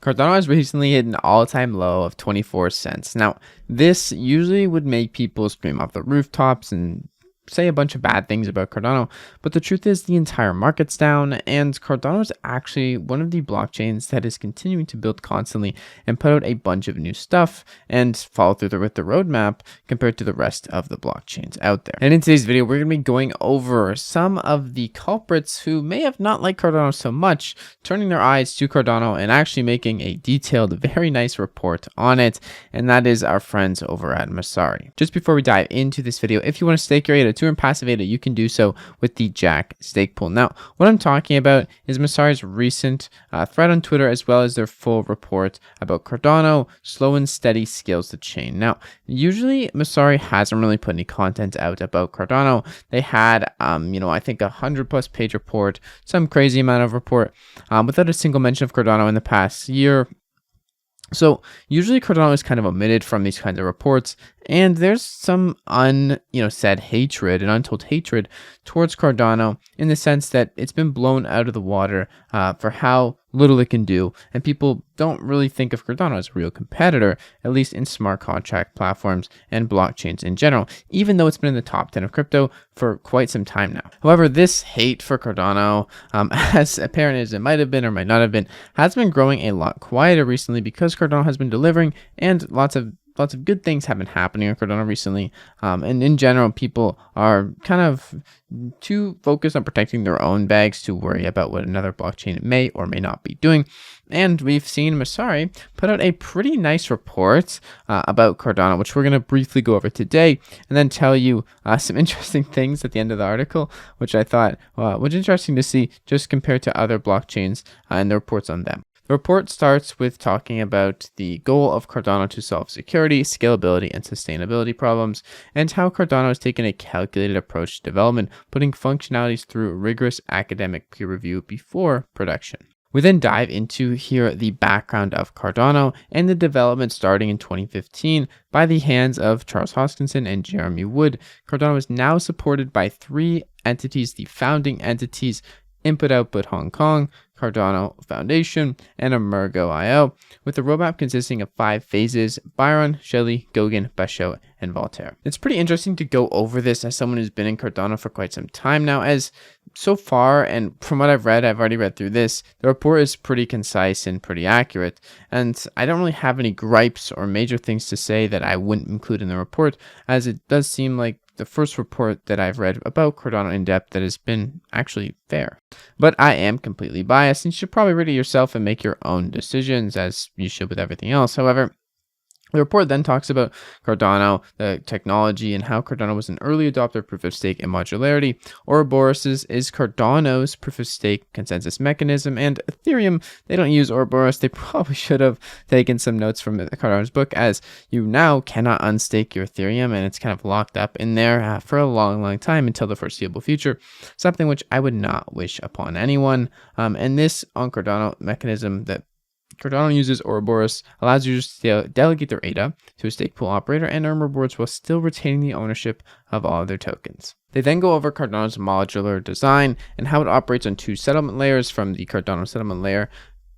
Cardano has recently hit an all-time low of 24 cents. Now, this usually would make people scream off the rooftops and say a bunch of bad things about Cardano, but the truth is the entire market's down, and Cardano is actually one of the blockchains that is continuing to build constantly and put out a bunch of new stuff and follow through with the roadmap compared to the rest of the blockchains out there. And in today's video, we're going to be going over some of the culprits who may have not liked Cardano so much, turning their eyes to Cardano and actually making a detailed, very nice report on it, and that is our friends over at Messari. Just before we dive into this video, if you want to stake your ADA to earn passive ADA, you can do so with the Jack stake pool. Now, what I'm talking about is Messari's recent thread on Twitter, as well as their full report about Cardano, slow and steady scales the chain. Now, usually Messari hasn't really put any content out about Cardano. They had, I think 100+ page report, some crazy amount of report, without a single mention of Cardano in the past year. So usually Cardano is kind of omitted from these kinds of reports, and there's some said hatred and untold hatred towards Cardano in the sense that it's been blown out of the water for how little it can do, and people don't really think of Cardano as a real competitor, at least in smart contract platforms and blockchains in general, even though it's been in the top 10 of crypto for quite some time now. However, this hate for Cardano, as apparent as it might have been or might not have been, has been growing a lot quieter recently because Cardano has been delivering, and lots of good things have been happening on Cardano recently. And in general, people are kind of too focused on protecting their own bags to worry about what another blockchain may or may not be doing. And we've seen Messari put out a pretty nice report about Cardano, which we're going to briefly go over today, and then tell you some interesting things at the end of the article, which I thought was interesting to see just compared to other blockchains and the reports on them. The report starts with talking about the goal of Cardano to solve security, scalability, and sustainability problems, and how Cardano has taken a calculated approach to development, putting functionalities through rigorous academic peer review before production. We then dive into here the background of Cardano and the development starting in 2015 by the hands of Charles Hoskinson and Jeremy Wood. Cardano is now supported by 3 entities, the founding entities: Input Output Hong Kong, Cardano Foundation, and Emergo.io, with the roadmap consisting of 5 phases: Byron, Shelley, Gauguin, Bachot, and Voltaire. It's pretty interesting to go over this as someone who's been in Cardano for quite some time now, as so far, and from what I've already read through this, the report is pretty concise and pretty accurate, and I don't really have any gripes or major things to say that I wouldn't include in the report, as it does seem like the first report that I've read about Cardano in depth that has been actually fair. But I am completely biased, and you should probably read it yourself and make your own decisions, as you should with everything else. However, the report then talks about Cardano, the technology, and how Cardano was an early adopter of proof of stake and modularity. Ouroboros is Cardano's proof of stake consensus mechanism, and Ethereum, they don't use Ouroboros. They probably should have taken some notes from Cardano's book, as you now cannot unstake your Ethereum, and it's kind of locked up in there for a long time until the foreseeable future, something which I would not wish upon anyone. And this on Cardano mechanism that Cardano uses Ouroboros allows users to delegate their ADA to a stake pool operator and earn rewards while still retaining the ownership of all of their tokens. They then go over Cardano's modular design and how it operates on 2 settlement layers, from the Cardano settlement layer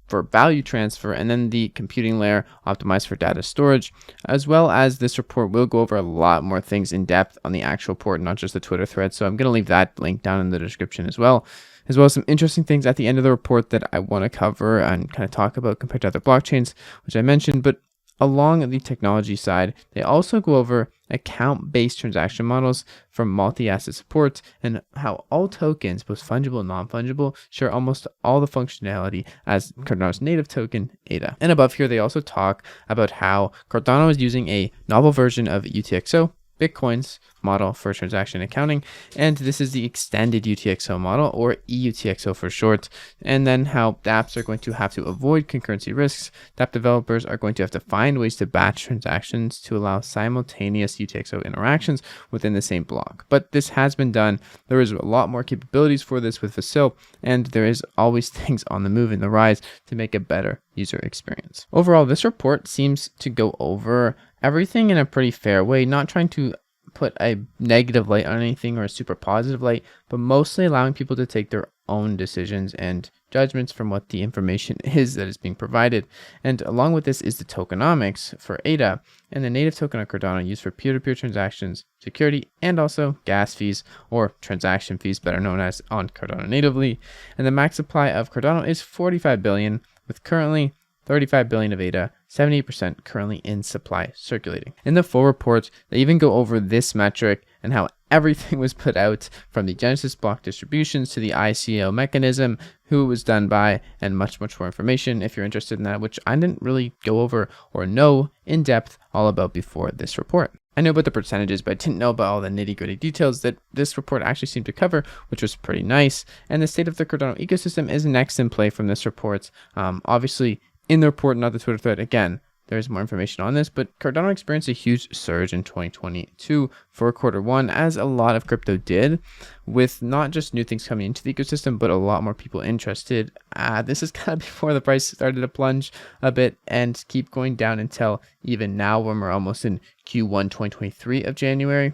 for value transfer and then the computing layer optimized for data storage. As well as this report will go over a lot more things in depth on the actual report, not just the Twitter thread, so I'm going to leave that link down in the description as well as some interesting things at the end of the report that I want to cover and kind of talk about compared to other blockchains, which I mentioned. But along the technology side, they also go over account-based transaction models from multi-asset support, and how all tokens, both fungible and non-fungible, share almost all the functionality as Cardano's native token, ADA. And above here, they also talk about how Cardano is using a novel version of UTXO, Bitcoin's model for transaction accounting, and this is the extended UTXO model, or EUTXO for short, and then how dApps are going to have to avoid concurrency risks. dApp developers are going to have to find ways to batch transactions to allow simultaneous UTXO interactions within the same block. But this has been done. There is a lot more capabilities for this with Facil, and there is always things on the move and the rise to make a better user experience. Overall, this report seems to go over everything in a pretty fair way, not trying to put a negative light on anything or a super positive light, but mostly allowing people to take their own decisions and judgments from what the information is that is being provided. And along with this is the tokenomics for ADA and the native token of Cardano used for peer-to-peer transactions, security, and also gas fees or transaction fees, better known as on Cardano natively. And the max supply of Cardano is 45 billion, with currently 35 billion of ADA, 78% currently in supply circulating. In the full report, they even go over this metric and how everything was put out, from the Genesis block distributions to the ICO mechanism, who it was done by, and much more information if you're interested in that, which I didn't really go over or know in depth all about before this report. I know about the percentages, but I didn't know about all the nitty-gritty details that this report actually seemed to cover, which was pretty nice. And the state of the Cardano ecosystem is next in play from this report. Obviously, in the report, not the Twitter thread, again, there's more information on this, but Cardano experienced a huge surge in 2022 for Q1, as a lot of crypto did, with not just new things coming into the ecosystem, but a lot more people interested. This is kind of before the price started to plunge a bit and keep going down until even now, when we're almost in Q1 2023 of January.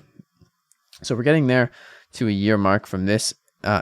So we're getting there to a year mark from this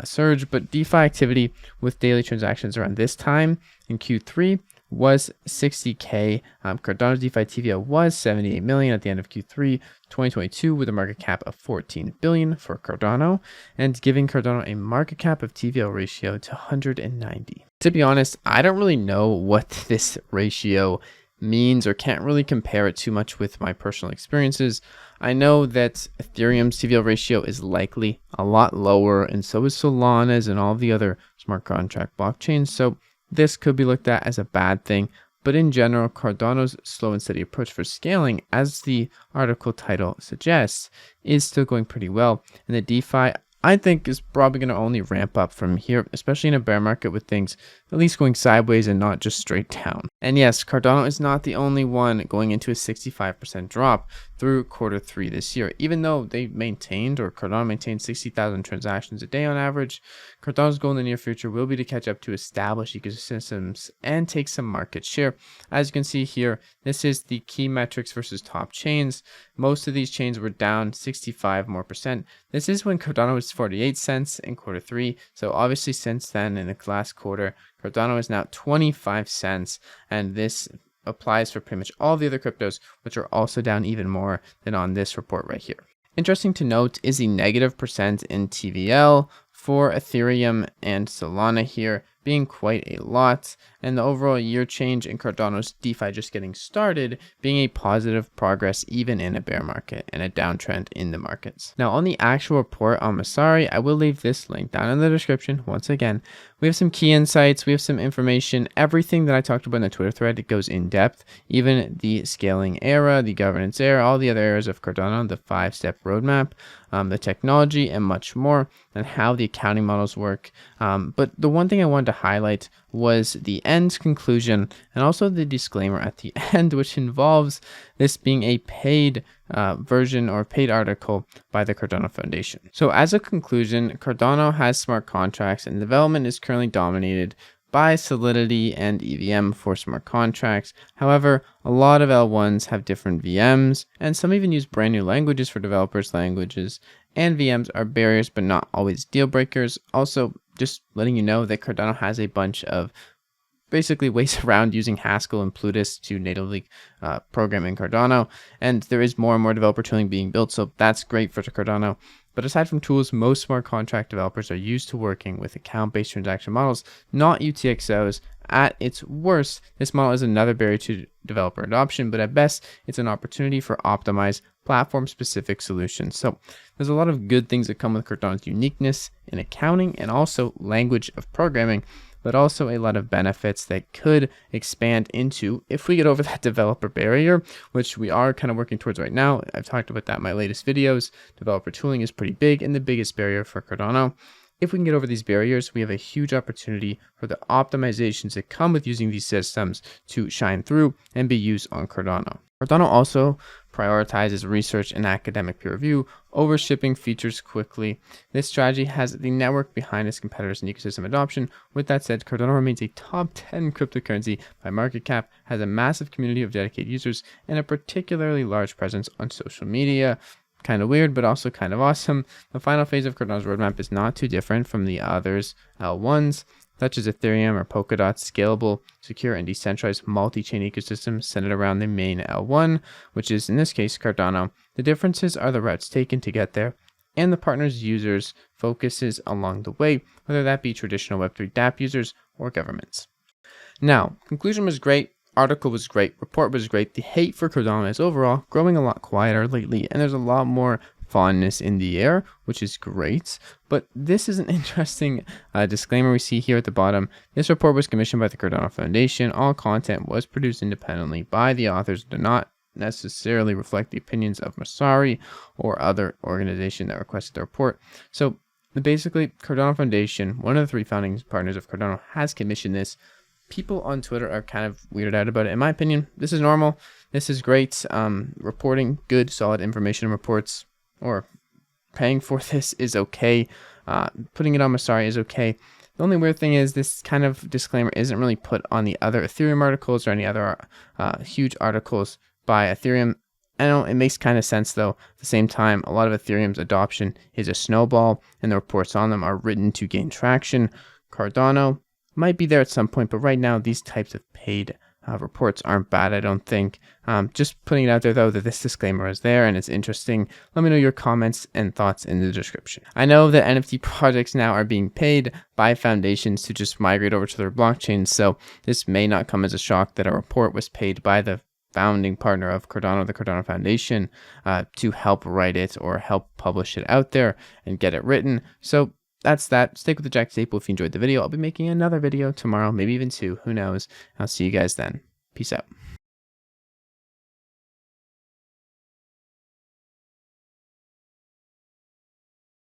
surge, but DeFi activity with daily transactions around this time in Q3 was 60K. Cardano's DeFi TVL was 78 million at the end of Q3 2022, with a market cap of 14 billion for Cardano, and giving Cardano a market cap of TVL ratio to 190. To be honest, I don't really know what this ratio means or can't really compare it too much with my personal experiences. I know that Ethereum's TVL ratio is likely a lot lower, and so is Solana's and all the other smart contract blockchains, so this could be looked at as a bad thing, but in general, Cardano's slow and steady approach for scaling, as the article title suggests, is still going pretty well. And the DeFi, I think, is probably going to only ramp up from here, especially in a bear market with things at least going sideways and not just straight down. And yes, Cardano is not the only one going into a 65% drop through Q3 this year. Even though they maintained, or Cardano maintained 60,000 transactions a day on average, Cardano's goal in the near future will be to catch up to established ecosystems and take some market share. As you can see here, this is the key metrics versus top chains. Most of these chains were down 65% more. This is when Cardano was 48 cents in Q3. So obviously since then, in the last quarter, Cardano is now 25 cents, and this applies for pretty much all the other cryptos, which are also down even more than on this report right here. Interesting to note is the negative percent in TVL for Ethereum and Solana here being quite a lot, and the overall year change in Cardano's DeFi just getting started being a positive progress even in a bear market and a downtrend in the markets. Now on the actual report on Messari, I will leave this link down in the description. Once again, we have some key insights, we have some information, everything that I talked about in the Twitter thread, it goes in depth, even the scaling era, the governance era, all the other areas of Cardano, the 5-step roadmap, the technology, and much more, and how the accounting models work. But the one thing I wanted to highlight was the end conclusion and also the disclaimer at the end, which involves this being a paid version or paid article by the Cardano Foundation. So as a conclusion, Cardano has smart contracts, and development is currently dominated by Solidity and EVM for smart contracts. However, a lot of L1s have different VMs, and some even use brand new languages for developers' languages, and VMs are barriers but not always deal breakers. Also, just letting you know that Cardano has a bunch of basically ways around using Haskell and Plutus to natively program in Cardano, and there is more and more developer tooling being built, so that's great for Cardano. But aside from tools, most smart contract developers are used to working with account-based transaction models, not UTXOs. At its worst, this model is another barrier to developer adoption, but at best, it's an opportunity for optimized platform-specific solutions. So there's a lot of good things that come with Cardano's uniqueness in accounting and also language of programming, but also a lot of benefits that could expand into if we get over that developer barrier, which we are kind of working towards right now. I've talked about that in my latest videos. Developer tooling is pretty big and the biggest barrier for Cardano. If we can get over these barriers, we have a huge opportunity for the optimizations that come with using these systems to shine through and be used on Cardano. Cardano also prioritizes research and academic peer review over shipping features quickly. This strategy has the network behind its competitors in ecosystem adoption. With that said, Cardano remains a top 10 cryptocurrency by market cap, has a massive community of dedicated users, and a particularly large presence on social media. kind of weird, but also kind of awesome. The final phase of Cardano's roadmap is not too different from the others L1s, such as Ethereum or Polkadot's scalable, secure, and decentralized multi-chain ecosystem centered around the main L1, which is in this case Cardano. The differences are the routes taken to get there, and the partner's users' focuses along the way, whether that be traditional Web3 dApp users or governments. Now, conclusion was great, article was great, report was great. The hate for Cardano is overall growing a lot quieter lately, and there's a lot more fondness in the air, which is great. But this is an interesting disclaimer we see here at the bottom. This report was commissioned by the Cardano Foundation. All content was produced independently by the authors, do not necessarily reflect the opinions of Messari or other organization that requested the report. So basically, Cardano Foundation, one of the 3 founding partners of Cardano, has commissioned this. People on Twitter are kind of weirded out about it. In my opinion, this is normal. This is great. Reporting good, solid information reports, or paying for this is okay. Putting it on Messari is okay. The only weird thing is this kind of disclaimer isn't really put on the other Ethereum articles or any other huge articles by Ethereum. I know it makes kind of sense though. At the same time, a lot of Ethereum's adoption is a snowball, and the reports on them are written to gain traction. Cardano might be there at some point, but right now these types of paid reports aren't bad, I don't think. Just putting it out there though that this disclaimer is there and it's interesting. Let me know your comments and thoughts in the description. I know that NFT projects now are being paid by foundations to just migrate over to their blockchain, so this may not come as a shock that a report was paid by the founding partner of Cardano, the Cardano Foundation, to help write it or help publish it out there and get it written. So that's that. Stick with the Jack Staple if you enjoyed the video. I'll be making another video tomorrow, maybe even 2. Who knows? I'll see you guys then. Peace out.